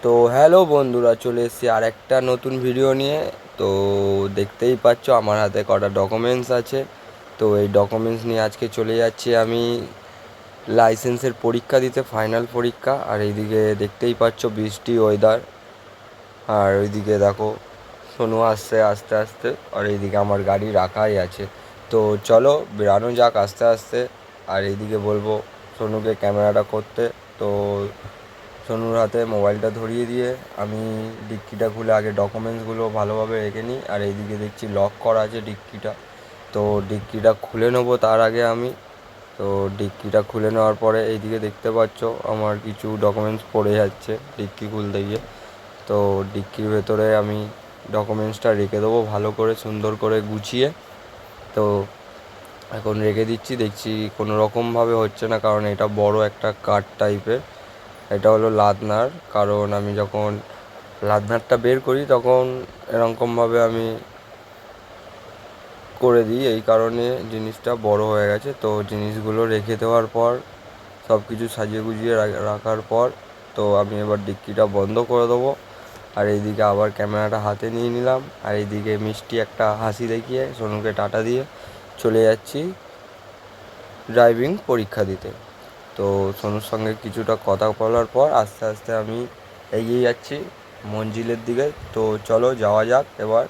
তো হ্যালো বন্ধুরা, চলে এসেছি আর একটা নতুন ভিডিও নিয়ে। তো দেখতেই পাচ্ছ আমার হাতে কটা ডকুমেন্টস আছে। তো এই ডকুমেন্টস নিয়ে আজকে চলে যাচ্ছি আমি লাইসেন্সের পরীক্ষা দিতে, ফাইনাল পরীক্ষা। আর এইদিকে দেখতেই পাচ্ছ বৃষ্টি ওয়েদার, আর ওইদিকে দেখো সোনু আসছে আস্তে আস্তে, আর এইদিকে আমার গাড়ি রাখাই আছে। তো চলো বেরানো যাক আস্তে আস্তে। আর এইদিকে বলবো সোনুকে ক্যামেরাটা করতে। তো সোনুর হাতে মোবাইলটা ধরিয়ে দিয়ে আমি ডিক্কিটা খুলে আগে ডকুমেন্টসগুলো ভালোভাবে রেখে নিই। আর এইদিকে দেখছি লক করা আছে ডিক্কিটা, তো ডিক্কিটা খুলে নেবো তার আগে আমি। তো ডিক্কিটা খুলে নেওয়ার পরে এইদিকে দেখতে পাচ্ছ আমার কিছু ডকুমেন্টস পড়ে যাচ্ছে ডিক্কি খুলতে গিয়ে। তো ডিক্কির ভেতরে আমি ডকুমেন্টসটা রেখে দেবো ভালো করে, সুন্দর করে গুছিয়ে। তো এখন রেখে দিচ্ছি, দেখছি কোনো রকমভাবে হচ্ছে না, কারণ এটা বড় একটা কাঠ টাইপের। এটা হলো লাদনার, কারণ আমি যখন লাদনারটা বের করি তখন এরকমভাবে আমি করে দিই, এই কারণে জিনিসটা বড় হয়ে গেছে। তো জিনিসগুলো রেখে দেওয়ার পর, সব কিছু সাজিয়ে গুজিয়ে রাখার পর, তো আমি এবার ডিক্কিটা বন্ধ করে দেবো। আর এইদিকে আবার ক্যামেরাটা হাতে নিয়ে নিলাম, আর এইদিকে মিষ্টি একটা হাসি দেখিয়ে সোনুকে টাটা দিয়ে চলে যাচ্ছি ড্রাইভিং পরীক্ষা দিতে। তো সোনুর সঙ্গে কিছুটা কথা বলার পর আস্তে আস্তে আমি এগিয়ে যাচ্ছি মঞ্জিলের দিকে। তো চলো যাওয়া যাক এবার।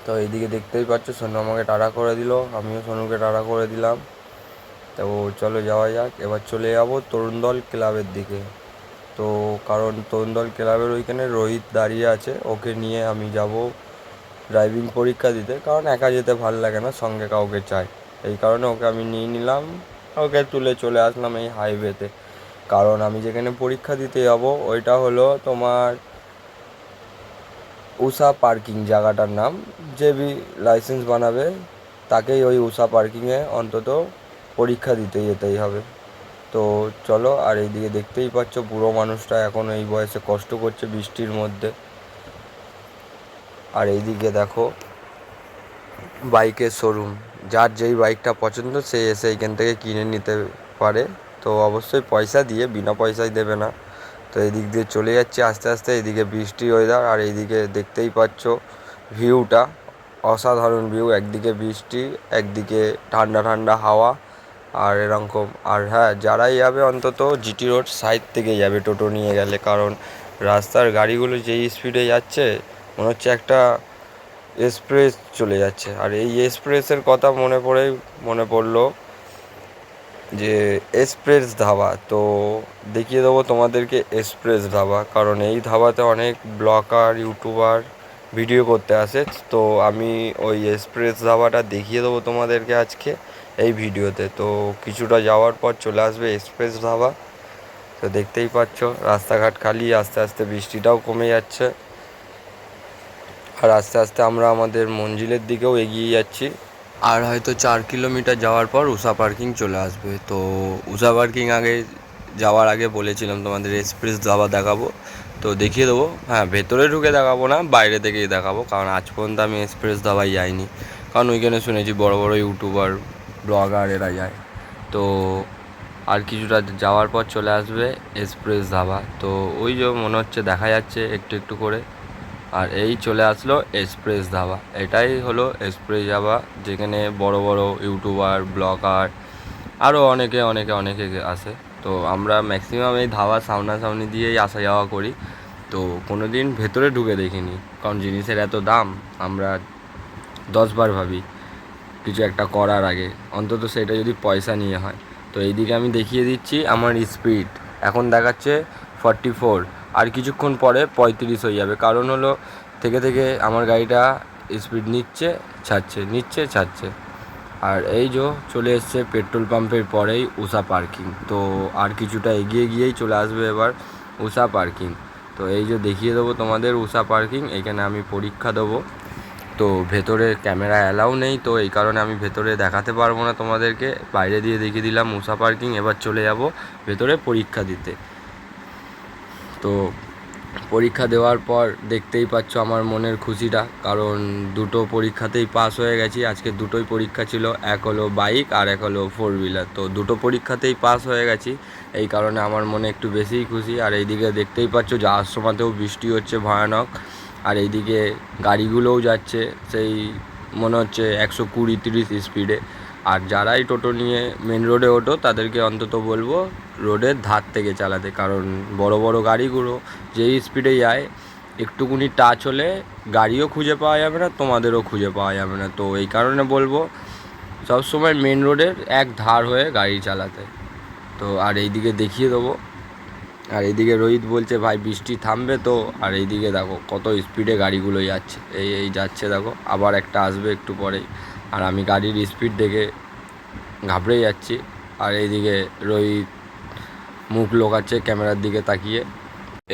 তো এইদিকে দেখতেই পাচ্ছ সোনু আমাকে টাটা করে দিল, আমিও সোনুকে টাটা করে দিলাম। তো চলো যাওয়া যাক, এবার চলে যাব তরুণদল ক্লাবের দিকে। তো কারণ তরুণদল ক্লাবের ওইখানে রোহিত দাঁড়িয়ে আছে, ওকে নিয়ে আমি যাব ড্রাইভিং পরীক্ষা দিতে। কারণ একা যেতে ভাল লাগে না, সঙ্গে কাউকে চাই, এই কারণে ওকে আমি নিয়ে নিলাম। ওকে তুলে চলে আসলাম এই হাইওয়েতে। কারণ আমি যেখানে পরীক্ষা দিতে যাব ওইটা হলো তোমার উষা পার্কিং, জায়গাটার নাম। যে লাইসেন্স বানাবে তাকেই ওই উষা পার্কিংয়ে অন্তত পরীক্ষা দিতে যেতেই হবে। তো চলো। আর এইদিকে দেখতেই পাচ্ছ বুড়ো মানুষটা এখন এই বয়সে কষ্ট করছে বৃষ্টির মধ্যে। আর এইদিকে দেখো বাইকের শোরুম, যার যেই বাইকটা পছন্দ সে এসে এইখান থেকে কিনে নিতে পারে। তো অবশ্যই পয়সা দিয়ে, বিনা পয়সায় দেবে না। তো এদিক দিয়ে চলে যাচ্ছি আস্তে আস্তে, এদিকে বৃষ্টি ওয়েদার, আর এইদিকে দেখতেই পাচ্ছ ভিউটা অসাধারণ ভিউ। একদিকে বৃষ্টি, একদিকে ঠান্ডা ঠান্ডা হাওয়া, আর এরকম। আর হ্যাঁ, যারাই যাবে অন্তত জিটি রোড সাইড থেকে যাবে টোটো নিয়ে গেলে, কারণ রাস্তার গাড়িগুলো যেই স্পিডে যাচ্ছে মনে হচ্ছে একটা এক্সপ্রেস চলে যাচ্ছে। আর এই এক্সপ্রেসের কথা মনে পড়লো যে এক্সপ্রেস ধাবা। তো দেখিয়ে দেবো তোমাদেরকে এক্সপ্রেস ধাবা, কারণ এই ধাবাতে অনেক ব্লগার ইউটিউবার ভিডিও করতে আসে। তো আমি ওই এক্সপ্রেস ধাবাটা দেখিয়ে দেবো তোমাদেরকে আজকে এই ভিডিওতে। তো কিছুটা যাওয়ার পর চলে আসবে এক্সপ্রেস ধাবা। তো দেখতেই পাচ্ছ রাস্তাঘাট খালি, আস্তে আস্তে বৃষ্টিটাও কমে যাচ্ছে। আর আস্তে আস্তে আমরা আমাদের মঞ্জিলের দিকেও এগিয়ে যাচ্ছি। আর হয়তো 4 কিলোমিটার যাওয়ার পর উষা পার্কিং চলে আসবে। তো উষা পার্কিং যাওয়ার আগে বলেছিলাম তোমাদের এক্সপ্রেস ধাবা দেখাবো, তো দেখিয়ে দেবো। হ্যাঁ, ভেতরে ঢুকে দেখাবো না, বাইরে থেকেই দেখাবো, কারণ আজ পর্যন্ত আমি এক্সপ্রেস ধাবায় যাইনি। কারণ ওইখানে শুনেছি বড় বড় ইউটিউবার ব্লগার এরা যায়। তো আর কিছুটা যাওয়ার পর চলে আসবে এক্সপ্রেস ধাবা। তো ওই যে মনে হচ্ছে দেখা যাচ্ছে একটু একটু করে। আর এই চলে আসলো এক্সপ্রেস ধাবা, এটাই হলো এক্সপ্রেস ধাবা, যেখানে বড় বড় ইউটিউবার ব্লগার আরও অনেকে অনেকে অনেকে আসে। তো আমরা ম্যাক্সিমাম এই ধাবা সামনাসামনি দিয়েই আসা যাওয়া করি। তো কোনো দিন ভেতরে ঢুকে দেখিনি, কারণ জিনিসের এত দাম, আমরা 10বার ভাবি কিছু একটা করার আগে, অন্তত সেটা যদি পয়সা নিয়ে হয়। তো এইদিকে আমি দেখিয়ে দিচ্ছি আমার স্পিড এখন দেখাচ্ছে 44, আর কিছুক্ষণ পরে 35 হয়ে যাবে। কারণ হলো থেকে থেকে আমার গাড়িটা স্পিড নিচ্ছে ছাড়ছে। আর এই যে চলে এসছে পেট্রোল পাম্পের পরেই উষা পার্কিং। তো আর কিছুটা এগিয়ে গিয়েই চলে আসবে এবার উষা পার্কিং। তো এই যে দেখিয়ে দেবো তোমাদের উষা পার্কিং, এখানে আমি পরীক্ষা দেবো। তো ভেতরে ক্যামেরা অ্যালাউ নেই, তো এই কারণে আমি ভেতরে দেখাতে পারবো না তোমাদেরকে, বাইরে দিয়ে দেখিয়ে দিলাম উষা পার্কিং। এবার চলে যাব ভেতরে পরীক্ষা দিতে। তো পরীক্ষা দেওয়ার পর দেখতেই পাচ্ছ আমার মনের খুশিটা, কারণ দুটো পরীক্ষাতেই পাস হয়ে গেছি। আজকে দুটোই পরীক্ষা ছিল, এক হলো বাইক আর এক হলো 4 হুইলার। তো দুটো পরীক্ষাতেই পাস হয়ে গেছি, এই কারণে আমার মনে একটু বেশিই খুশি। আর এইদিকে দেখতেই পাচ্ছ যাওয়ার সময়তেও বৃষ্টি হচ্ছে ভয়ানক, আর এইদিকে গাড়িগুলোও যাচ্ছে সেই মনে হচ্ছে 120-130 স্পিডে। আর যারাই টোটো নিয়ে মেন রোডে ওঠো তাদেরকে অন্তত বলবো রোডের ধার থেকে চালাতে, কারণ বড় বড় গাড়িগুলো যেই স্পিডে যায় একটুকুনি টাচ হলে গাড়িও খুঁজে পাওয়া যাবে না, তোমাদেরও খুঁজে পাওয়া যাবে না। তো এই কারণে বলবো সবসময় মেন রোডের এক ধার হয়ে গাড়ি চালাতে। তো আর এইদিকে দেখিয়ে দেবো, আর এইদিকে রোহিত বলছে ভাই বৃষ্টি থামবে তো, আর এইদিকে দেখো কত স্পিডে গাড়িগুলো যাচ্ছে, এই যাচ্ছে দেখো, আবার একটা আসবে একটু পরেই। আর আমি গাড়ির স্পিড দেখে ঘাবড়ে যাচ্ছি। আর এইদিকে রোহিত মুখ লোকাচ্ছে ক্যামেরার দিকে তাকিয়ে।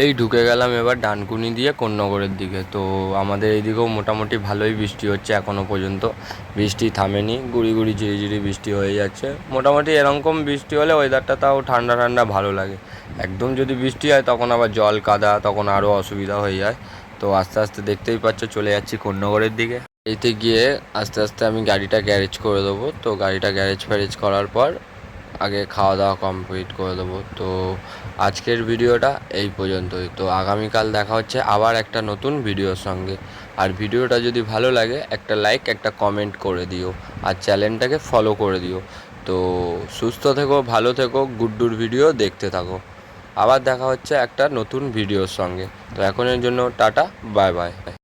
এই ঢুকে গেলাম এবার ডানকুনি দিয়ে কোন্নগরের দিকে। তো আমাদের এইদিকেও মোটামুটি ভালোই বৃষ্টি হচ্ছে এখনও পর্যন্ত, বৃষ্টি থামেনি, গুড়ি গুড়ি ঝিরিঝিরি বৃষ্টি হয়ে যাচ্ছে। মোটামুটি এরকম বৃষ্টি হলে ওয়েদারটা তাও ঠান্ডা ঠান্ডা ভালো লাগে। একদম যদি বৃষ্টি হয় তখন আবার জল কাদা, তখন আরও অসুবিধা হয়ে যায়। তো আস্তে আস্তে দেখতেই পাচ্ছ চলে যাচ্ছি কোন্নগরের দিকে। এইতে গিয়ে আস্তে আস্তে আমি গাড়িটা গ্যারেজ করে দেবো। তো গাড়িটা গ্যারেজ ফ্যারেজ করার পর আগে খাওয়া দাওয়া কমপ্লিট করে দেবো। তো আজকের ভিডিওটা এই পর্যন্তই। তো আগামীকাল দেখা হচ্ছে আবার একটা নতুন ভিডিওর সঙ্গে। আর ভিডিওটা যদি ভালো লাগে একটা লাইক একটা কমেন্ট করে দিও, আর চ্যানেলটাকে ফলো করে দিও। তো সুস্থ থেকো, ভালো থেকো, গুড্ডুর ভিডিও দেখতে থাকো। আবার দেখা হচ্ছে একটা নতুন ভিডিওর সঙ্গে। তো এখনের জন্য টাটা, বাই বাই।